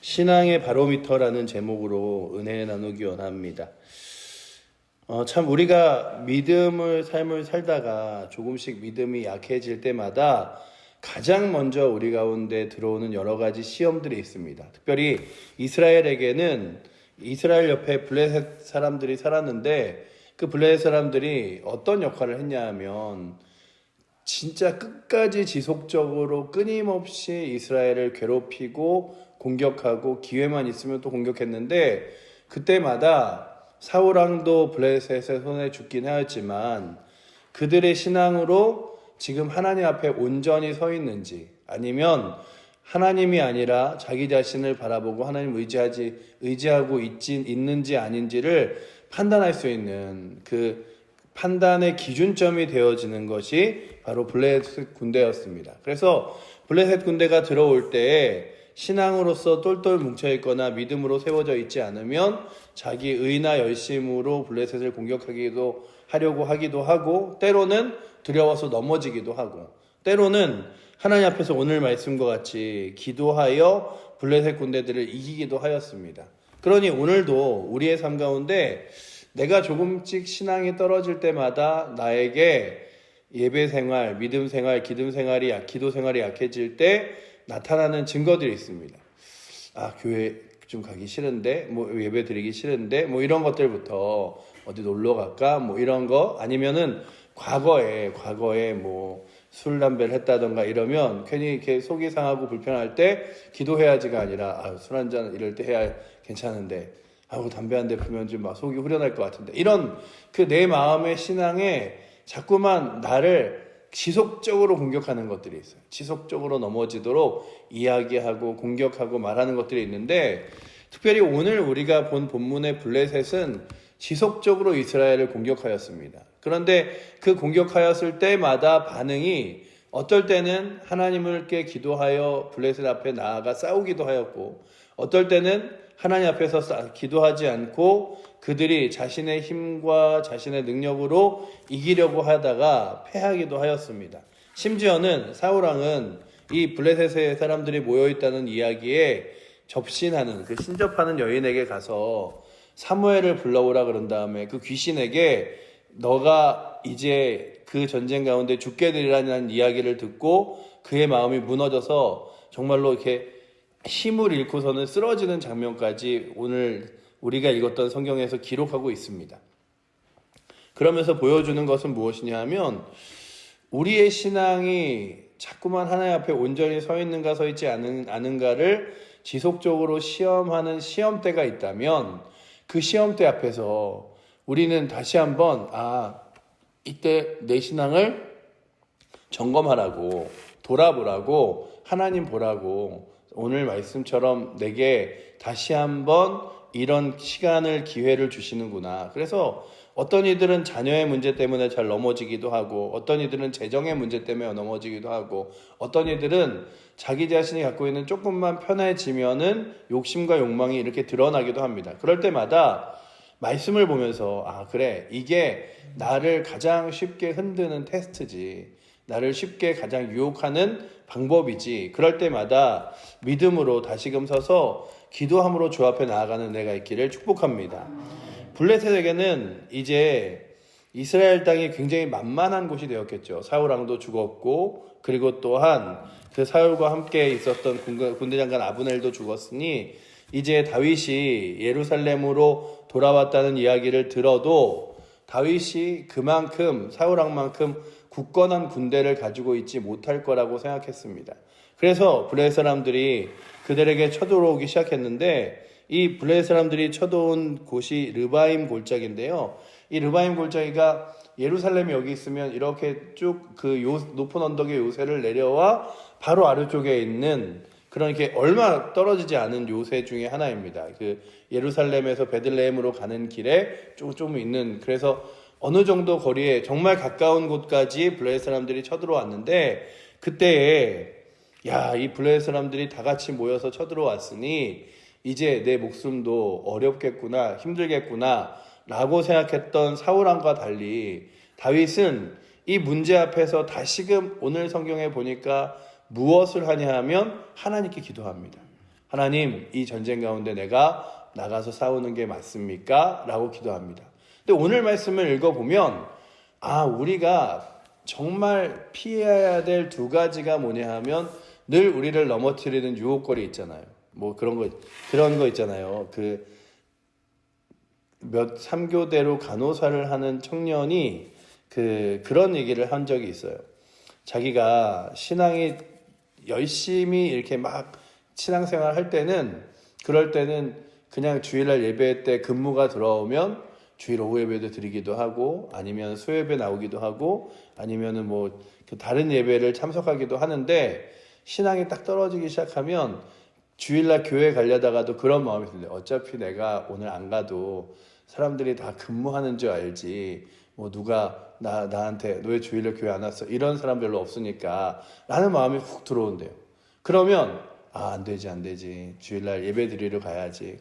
신앙의 바로미터라는 제목으로 은혜 나누기 원합니다. 참 우리가 삶을 살다가 조금씩 믿음이 약해질 때마다 가장 먼저 우리 가운데 들어오는 여러 가지 시험들이 있습니다. 특별히 이스라엘에게는 이스라엘 옆에 블레셋 사람들이 살았는데 그 블레셋 사람들이 어떤 역할을 했냐 하면 진짜 끝까지 지속적으로 끊임없이 이스라엘을 괴롭히고 공격하고 기회만 있으면 또 공격했는데 그때마다 사울왕도 블레셋의 손에 죽긴 하였지만 그들의 신앙으로 지금 하나님 앞에 온전히 서 있는지 아니면 하나님이 아니라 자기 자신을 바라보고 하나님 의지하고 있는지 아닌지를 판단할 수 있는 그 판단의 기준점이 되어지는 것이 바로 블레셋 군대였습니다. 그래서 블레셋 군대가 들어올 때에 신앙으로서 똘똘 뭉쳐있거나 믿음으로 세워져 있지 않으면 자기 의나 열심으로 블레셋을 하려고 하기도 하고 때로는 두려워서 넘어지기도 하고 때로는 하나님 앞에서 오늘 말씀과 같이 기도하여 블레셋 군대들을 이기기도 하였습니다. 그러니 오늘도 우리의 삶 가운데 내가 조금씩 신앙이 떨어질 때마다 나에게 예배 생활, 믿음 생활, 기도 생활이 약해질 때 나타나는 증거들이 있습니다. 교회 좀 가기 싫은데, 예배 드리기 싫은데, 이런 것들부터 어디 놀러 갈까? 이런 거 아니면은 과거에 술, 담배를 했다던가 이러면 괜히 이렇게 속이 상하고 불편할 때 기도해야지가 아니라 술 한잔 이럴 때 해야 괜찮은데 담배 한 대 피면 좀 속이 후련할 것 같은데 이런 그 내 마음의 신앙에 자꾸만 나를 지속적으로 공격하는 것들이 있어요. 지속적으로 넘어지도록 이야기하고 공격하고 말하는 것들이 있는데 특별히 오늘 우리가 본 본문의 블레셋은 지속적으로 이스라엘을 공격하였습니다. 그런데 그 공격하였을 때마다 반응이 어떨 때는 하나님께 기도하여 블레셋 앞에 나아가 싸우기도 하였고 어떨 때는 하나님 앞에서 기도하지 않고 그들이 자신의 힘과 자신의 능력으로 이기려고 하다가 패하기도 하였습니다. 심지어는 사울왕은 이 블레셋의 사람들이 모여있다는 이야기에 접신하는 그 신접하는 여인에게 가서 사무엘을 불러오라 그런 다음에 그 귀신에게 너가 이제 그 전쟁 가운데 죽게 되리라는 이야기를 듣고 그의 마음이 무너져서 정말로 이렇게 힘을 잃고서는 쓰러지는 장면까지 오늘 우리가 읽었던 성경에서 기록하고 있습니다. 그러면서 보여주는 것은 무엇이냐 하면 우리의 신앙이 자꾸만 하나님 앞에 온전히 서 있는가 서 있지 않은가를 지속적으로 시험하는 시험대가 있다면 그 시험대 앞에서 우리는 다시 한번 이때 내 신앙을 점검하라고 돌아보라고 하나님 보라고 오늘 말씀처럼 내게 다시 한번 이런 기회를 주시는구나. 그래서 어떤 이들은 자녀의 문제 때문에 잘 넘어지기도 하고 어떤 이들은 재정의 문제 때문에 넘어지기도 하고 어떤 이들은 자기 자신이 갖고 있는 조금만 편해지면은 욕심과 욕망이 이렇게 드러나기도 합니다. 그럴 때마다 말씀을 보면서 그래 이게 나를 가장 쉽게 흔드는 테스트지 나를 쉽게 가장 유혹하는 방법이지 그럴 때마다 믿음으로 다시금 서서 기도함으로 주 앞에 나아가는 내가 있기를 축복합니다. 블레셋에게는 이제 이스라엘 땅이 굉장히 만만한 곳이 되었겠죠. 사울왕도 죽었고 그리고 또한 그 사울과 함께 있었던 군대 장관 아브넬도 죽었으니 이제 다윗이 예루살렘으로 돌아왔다는 이야기를 들어도 다윗이 그만큼 사울왕만큼 굳건한 군대를 가지고 있지 못할 거라고 생각했습니다. 그래서 블레셋 사람들이 그들에게 쳐들어오기 시작했는데 이 블레셋 사람들이 쳐들어온 곳이 르바임 골짜기인데요. 이 르바임 골짜기가 예루살렘이 여기 있으면 이렇게 쭉 그 높은 언덕의 요새를 내려와 바로 아래쪽에 있는 그런 게 얼마 떨어지지 않은 요새 중에 하나입니다. 그 예루살렘에서 베들레헴으로 가는 길에 좀 있는 그래서 어느 정도 거리에 정말 가까운 곳까지 블레셋 사람들이 쳐들어왔는데 그때에 이 블레셋 사람들이 다 같이 모여서 쳐들어왔으니 이제 내 목숨도 어렵겠구나 힘들겠구나 라고 생각했던 사울왕과 달리 다윗은 이 문제 앞에서 다시금 오늘 성경에 보니까 무엇을 하냐 하면 하나님께 기도합니다. 하나님, 이 전쟁 가운데 내가 나가서 싸우는 게 맞습니까? 라고 기도합니다. 근데 오늘 말씀을 읽어보면 우리가 정말 피해야 될 두 가지가 뭐냐 하면 늘 우리를 넘어뜨리는 유혹거리 있잖아요. 뭐 그런 거 있잖아요. 그 3교대로 간호사를 하는 청년이 그런 얘기를 한 적이 있어요. 자기가 신앙이 열심히 이렇게 막 신앙생활 할 때는, 그럴 때는 그냥 주일날 예배 때 근무가 들어오면 주일 오후 예배도 드리기도 하고, 아니면 수요예배 나오기도 하고, 아니면은 뭐 다른 예배를 참석하기도 하는데, 신앙이 딱 떨어지기 시작하면 주일날 교회 가려다가도 그런 마음이 드는데, 어차피 내가 오늘 안 가도 사람들이 다 근무하는 줄 알지, 뭐 누가 나한테 너 왜 주일날 교회 안 왔어? 이런 사람 별로 없으니까 라는 마음이 훅 들어온대요. 그러면 안 되지. 주일날 예배 드리러 가야지.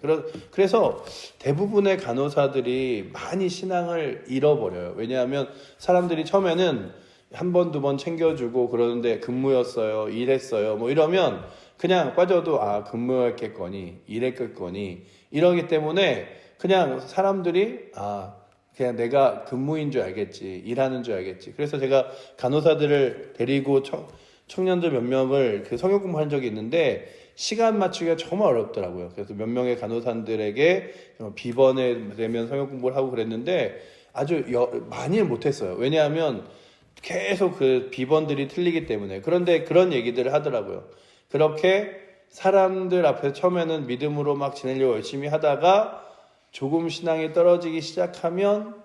그래서 대부분의 간호사들이 많이 신앙을 잃어버려요. 왜냐하면 사람들이 처음에는 한 번, 두 번 챙겨주고 그러는데 근무였어요, 일했어요, 뭐 이러면 그냥 빠져도 근무했겠거니, 일했겠거니 이러기 때문에 그냥 사람들이 그냥 내가 근무인 줄 알겠지, 일하는 줄 알겠지. 그래서 제가 간호사들을 데리고 청년들 몇 명을 성역 공부한 적이 있는데 시간 맞추기가 정말 어렵더라고요. 그래서 몇 명의 간호사들에게 비번에 되면 성역 공부를 하고 그랬는데 아주 많이 못했어요. 왜냐하면 계속 그 비번들이 틀리기 때문에. 그런데 그런 얘기들을 하더라고요. 그렇게 사람들 앞에서 처음에는 믿음으로 막 지내려고 열심히 하다가 조금 신앙이 떨어지기 시작하면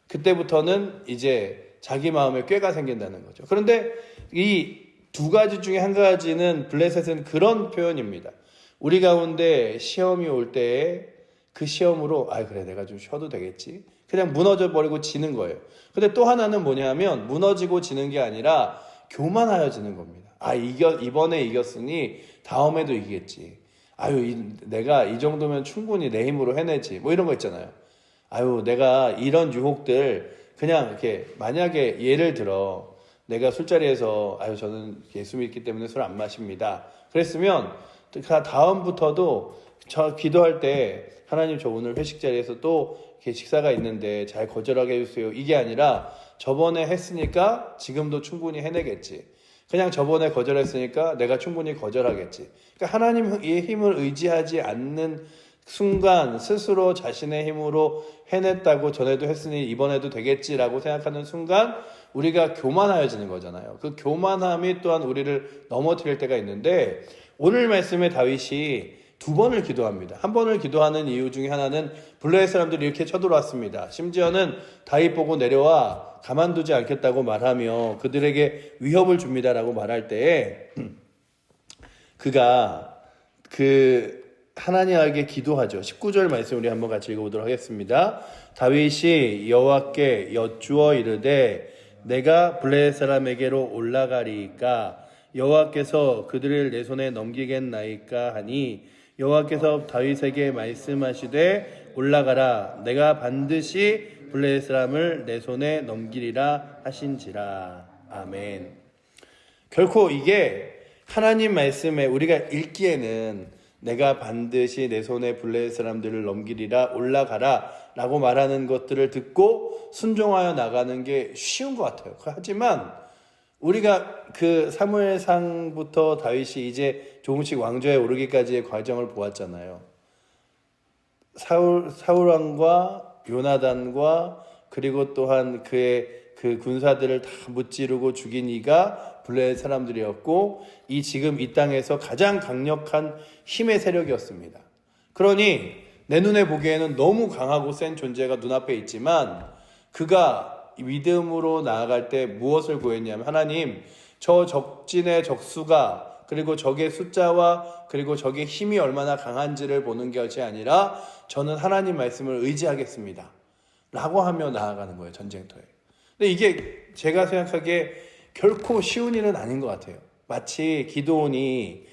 그때부터는 이제 자기 마음에 꾀가 생긴다는 거죠. 그런데 이 두 가지 중에 한 가지는 블레셋은 그런 표현입니다. 우리 가운데 시험이 올 때에 그 시험으로 그래 내가 좀 쉬어도 되겠지, 그냥 무너져 버리고 지는 거예요. 근데 또 하나는 뭐냐면 무너지고 지는 게 아니라 교만하여 지는 겁니다. 이번에 이겼으니 다음에도 이기겠지. 내가 이 정도면 충분히 내 힘으로 해내지. 뭐 이런 거 있잖아요. 내가 이런 유혹들 그냥 이렇게, 만약에 예를 들어 내가 술자리에서 저는 예수 믿기 때문에 술 안 마십니다. 그랬으면 다음부터도 저 기도할 때 하나님 저 오늘 회식 자리에서 또 이렇게 식사가 있는데 잘 거절하게 해주세요. 이게 아니라 저번에 했으니까 지금도 충분히 해내겠지. 그냥 저번에 거절했으니까 내가 충분히 거절하겠지. 그러니까 하나님의 힘을 의지하지 않는 순간 스스로 자신의 힘으로 해냈다고 전에도 했으니 이번에도 되겠지라고 생각하는 순간 우리가 교만하여지는 거잖아요. 그 교만함이 또한 우리를 넘어뜨릴 때가 있는데 오늘 말씀에 다윗이 두 번을 기도합니다. 한 번을 기도하는 이유 중에 하나는 블레셋 사람들이 이렇게 쳐들어왔습니다. 심지어는 다윗 보고 내려와 가만두지 않겠다고 말하며 그들에게 위협을 줍니다라고 말할 때에 그가 하나님에게 기도하죠. 19절 말씀 우리 한번 같이 읽어보도록 하겠습니다. 다윗이 여호와께 여쭈어 이르되 내가 블레셋 사람에게로 올라가리이까 여호와께서 그들을 내 손에 넘기겠나이까 하니 여호와께서 다윗에게 말씀하시되 올라가라 내가 반드시 블레셋 사람을 내 손에 넘기리라 하신지라. 아멘. 결코 이게 하나님 말씀에 우리가 읽기에는 내가 반드시 내 손에 블레셋 사람들을 넘기리라 올라가라 라고 말하는 것들을 듣고 순종하여 나가는 게 쉬운 것 같아요. 하지만 우리가 사무엘상부터 다윗이 이제 조금씩 왕좌에 오르기까지의 과정을 보았잖아요. 사울 왕과 요나단과 그리고 또한 그의 그 군사들을 다 무찌르고 죽인 이가 블레셋 사람들이었고 지금 이 땅에서 가장 강력한 힘의 세력이었습니다. 그러니 내 눈에 보기에는 너무 강하고 센 존재가 눈앞에 있지만 그가 믿음으로 나아갈 때 무엇을 구했냐면 하나님 저 적진의 적수가 그리고 적의 숫자와 그리고 적의 힘이 얼마나 강한지를 보는 것이 아니라 저는 하나님 말씀을 의지하겠습니다 라고 하며 나아가는 거예요. 전쟁터에. 근데 이게 제가 생각하기에 결코 쉬운 일은 아닌 것 같아요. 마치 기드온이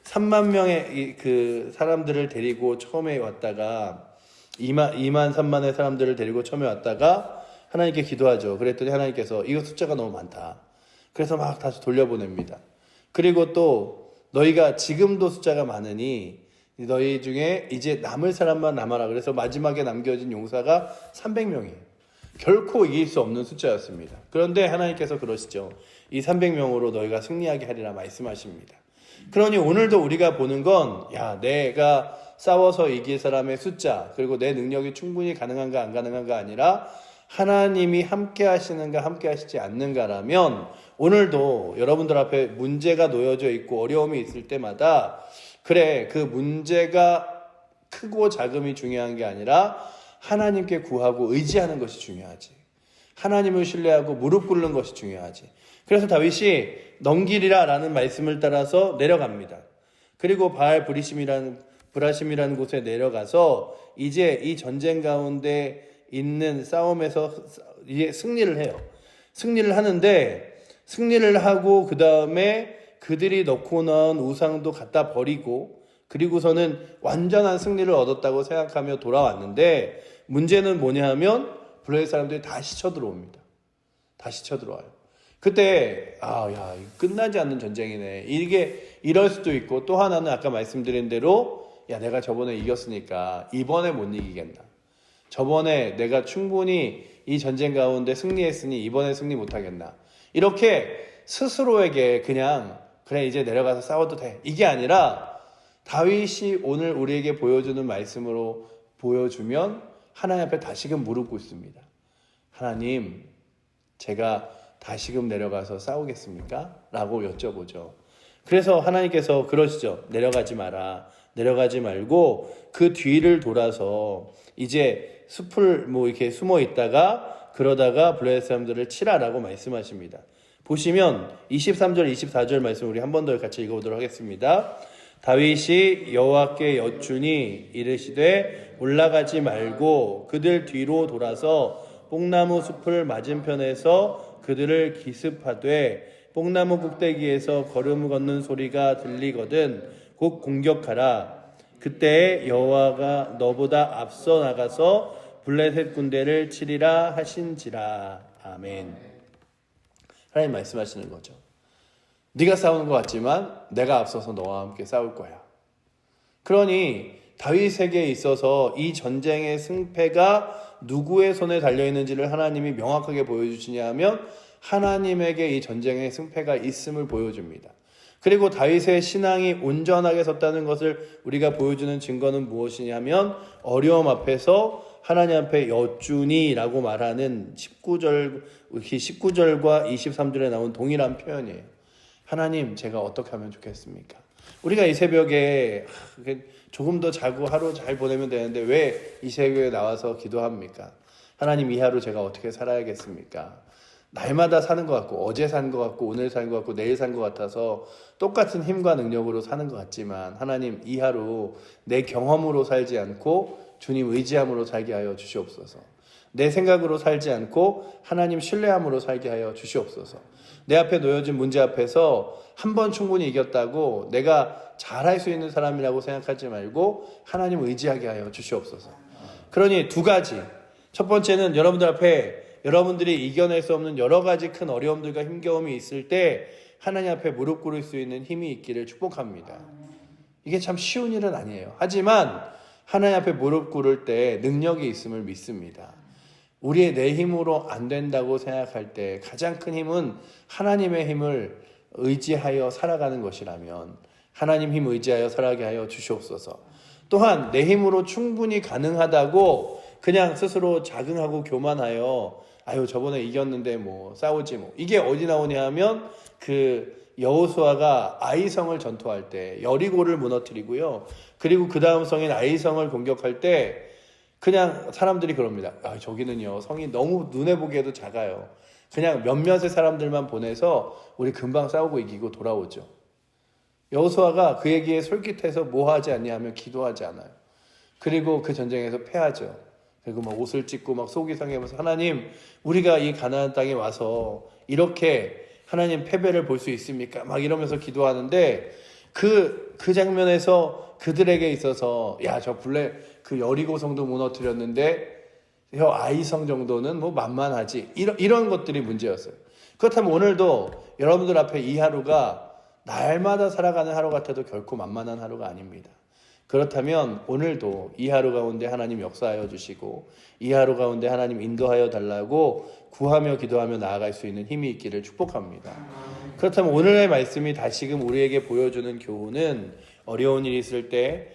3만 명의 사람들을 데리고 처음에 왔다가 2만 3만의 사람들을 데리고 처음에 왔다가 하나님께 기도하죠. 그랬더니 하나님께서 이거 숫자가 너무 많다. 그래서 막 다시 돌려보냅니다. 그리고 또 너희가 지금도 숫자가 많으니 너희 중에 이제 남을 사람만 남아라. 그래서 마지막에 남겨진 용사가 300명이에요. 결코 이길 수 없는 숫자였습니다. 그런데 하나님께서 그러시죠. 이 300명으로 너희가 승리하게 하리라 말씀하십니다. 그러니 오늘도 우리가 보는 건 내가 싸워서 이길 사람의 숫자, 그리고 내 능력이 충분히 가능한가 안 가능한가 아니라 하나님이 함께 하시는가 함께 하시지 않는가라면, 오늘도 여러분들 앞에 문제가 놓여져 있고 어려움이 있을 때마다 그래, 그 문제가 크고 작음이 중요한 게 아니라 하나님께 구하고 의지하는 것이 중요하지. 하나님을 신뢰하고 무릎 꿇는 것이 중요하지. 그래서 다윗이 넘기리라 라는 말씀을 따라서 내려갑니다. 그리고 바알 브라심이라는 곳에 내려가서 이제 이 전쟁 가운데 있는 싸움에서 이제 승리를 해요. 승리를 하는데, 승리를 하고 그 다음에 그들이 넣고 나온 우상도 갖다 버리고, 그리고서는 완전한 승리를 얻었다고 생각하며 돌아왔는데, 문제는 뭐냐 하면 블레셋 사람들이 다시 쳐들어옵니다. 다시 쳐들어와요. 그때 끝나지 않는 전쟁이네. 이게 이럴 수도 있고, 또 하나는 아까 말씀드린 대로 내가 저번에 이겼으니까 이번에 못 이기겠나. 저번에 내가 충분히 이 전쟁 가운데 승리했으니 이번에 승리 못하겠나. 이렇게 스스로에게 그냥 그래 이제 내려가서 싸워도 돼. 이게 아니라 다윗이 오늘 우리에게 보여주는 말씀으로 보여주면 하나님 앞에 다시금 무릎 꿇습니다. 하나님, 제가 다시금 내려가서 싸우겠습니까? 라고 여쭤보죠. 그래서 하나님께서 그러시죠. 내려가지 마라. 내려가지 말고 그 뒤를 돌아서 이제 숲을 이렇게 숨어 있다가 그러다가 블레셋 사람들을 치라라고 말씀하십니다. 보시면 23절 24절 말씀 우리 한 번 더 같이 읽어보도록 하겠습니다. 다윗이 여호와께 여쭈니 이르시되 올라가지 말고 그들 뒤로 돌아서 뽕나무 숲을 맞은편에서 그들을 기습하되 뽕나무 꼭대기에서 걸음 걷는 소리가 들리거든 곧 공격하라. 그때 여호와가 너보다 앞서 나가서 블레셋 군대를 치리라 하신지라. 아멘. 하나님 말씀하시는 거죠. 네가 싸우는 것 같지만 내가 앞서서 너와 함께 싸울 거야. 그러니 다윗에게 있어서 이 전쟁의 승패가 누구의 손에 달려있는지를 하나님이 명확하게 보여주시냐 하면 하나님에게 이 전쟁의 승패가 있음을 보여줍니다. 그리고 다윗의 신앙이 온전하게 섰다는 것을 우리가 보여주는 증거는 무엇이냐면 어려움 앞에서 하나님 앞에 여쭈니라고 말하는 19절과 23절에 나온 동일한 표현이에요. 하나님, 제가 어떻게 하면 좋겠습니까? 우리가 이 새벽에 조금 더 자고 하루 잘 보내면 되는데 왜 이 새벽에 나와서 기도합니까? 하나님, 이 하루 제가 어떻게 살아야겠습니까? 날마다 사는 것 같고 어제 산 것 같고 오늘 산 것 같고 내일 산 것 같아서 똑같은 힘과 능력으로 사는 것 같지만 하나님, 이 하루 내 경험으로 살지 않고 주님 의지함으로 살게 하여 주시옵소서. 내 생각으로 살지 않고 하나님 신뢰함으로 살게 하여 주시옵소서. 내 앞에 놓여진 문제 앞에서 한 번 충분히 이겼다고 내가 잘할 수 있는 사람이라고 생각하지 말고 하나님 의지하게 하여 주시옵소서. 그러니 두 가지. 첫 번째는 여러분들 앞에 여러분들이 이겨낼 수 없는 여러 가지 큰 어려움들과 힘겨움이 있을 때 하나님 앞에 무릎 꿇을 수 있는 힘이 있기를 축복합니다. 이게 참 쉬운 일은 아니에요. 하지만 하나님 앞에 무릎 꿇을 때 능력이 있음을 믿습니다. 우리의 내 힘으로 안 된다고 생각할 때 가장 큰 힘은 하나님의 힘을 의지하여 살아가는 것이라면 하나님 힘 의지하여 살아가게 하여 주시옵소서. 또한 내 힘으로 충분히 가능하다고 그냥 스스로 자긍하고 교만하여 저번에 이겼는데 싸우지 이게 어디 나오냐 하면 여호수아가 아이성을 전투할 때 여리고를 무너뜨리고요. 그리고 그 다음 성인 아이성을 공격할 때 그냥 사람들이 그럽니다. 저기는요 성이 너무 눈에 보기에도 작아요. 그냥 몇몇의 사람들만 보내서 우리 금방 싸우고 이기고 돌아오죠. 여호수아가 그에게 솔깃해서 뭐 하지 않냐 하면 기도하지 않아요. 그리고 그 전쟁에서 패하죠. 그리고 옷을 찢고 속이 상해면서 하나님, 우리가 이 가나안 땅에 와서 이렇게 하나님 패배를 볼 수 있습니까? 이러면서 기도하는데 그 장면에서 그들에게 있어서 그 여리고 성도 무너뜨렸는데 아이성 정도는 만만하지. 이런 것들이 문제였어요. 그렇다면 오늘도 여러분들 앞에 이 하루가 날마다 살아가는 하루 같아도 결코 만만한 하루가 아닙니다. 그렇다면 오늘도 이 하루 가운데 하나님 역사하여 주시고 이 하루 가운데 하나님 인도하여 달라고 구하며 기도하며 나아갈 수 있는 힘이 있기를 축복합니다. 그렇다면 오늘의 말씀이 다시금 우리에게 보여주는 교훈은 어려운 일이 있을 때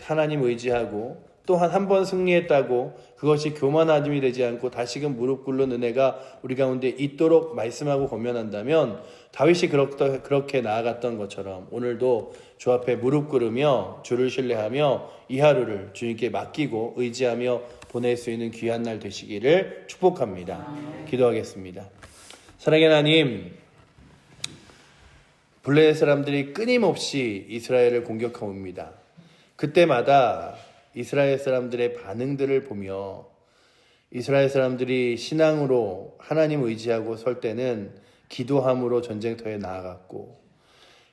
하나님 의지하고 또한 한 번 승리했다고 그것이 교만함이 되지 않고 다시금 무릎 꿇는 은혜가 우리 가운데 있도록 말씀하고 권면한다면 다윗이 그렇게 나아갔던 것처럼 오늘도 주 앞에 무릎 꿇으며 주를 신뢰하며 이 하루를 주님께 맡기고 의지하며 보낼 수 있는 귀한 날 되시기를 축복합니다. 기도하겠습니다. 사랑의 하나님, 블레셋 사람들이 끊임없이 이스라엘을 공격해옵니다. 그때마다 이스라엘 사람들의 반응들을 보며 이스라엘 사람들이 신앙으로 하나님 의지하고 설 때는 기도함으로 전쟁터에 나아갔고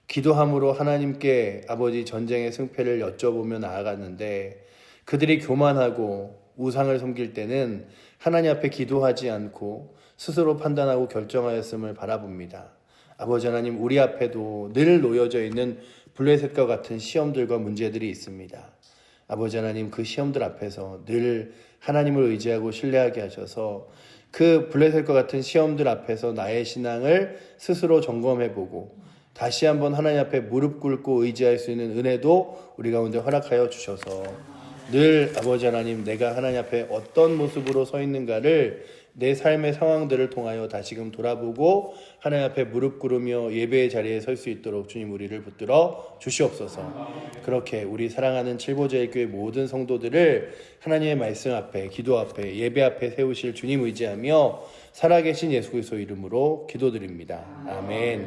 기도함으로 하나님께 아버지 전쟁의 승패를 여쭤보며 나아갔는데 그들이 교만하고 우상을 섬길 때는 하나님 앞에 기도하지 않고 스스로 판단하고 결정하였음을 바라봅니다. 아버지 하나님, 우리 앞에도 늘 놓여져 있는 블레셋과 같은 시험들과 문제들이 있습니다. 아버지 하나님, 그 시험들 앞에서 늘 하나님을 의지하고 신뢰하게 하셔서 그 블레셋과 같은 시험들 앞에서 나의 신앙을 스스로 점검해보고 다시 한번 하나님 앞에 무릎 꿇고 의지할 수 있는 은혜도 우리 가운데 허락하여 주셔서 늘 아버지 하나님, 내가 하나님 앞에 어떤 모습으로 서 있는가를 내 삶의 상황들을 통하여 다시금 돌아보고 하나님 앞에 무릎 꿇으며 예배의 자리에 설 수 있도록 주님 우리를 붙들어 주시옵소서. 그렇게 우리 사랑하는 칠보제일교회 모든 성도들을 하나님의 말씀 앞에, 기도 앞에, 예배 앞에 세우실 주님 의지하며 살아계신 예수 그리스도 이름으로 기도드립니다. 아멘.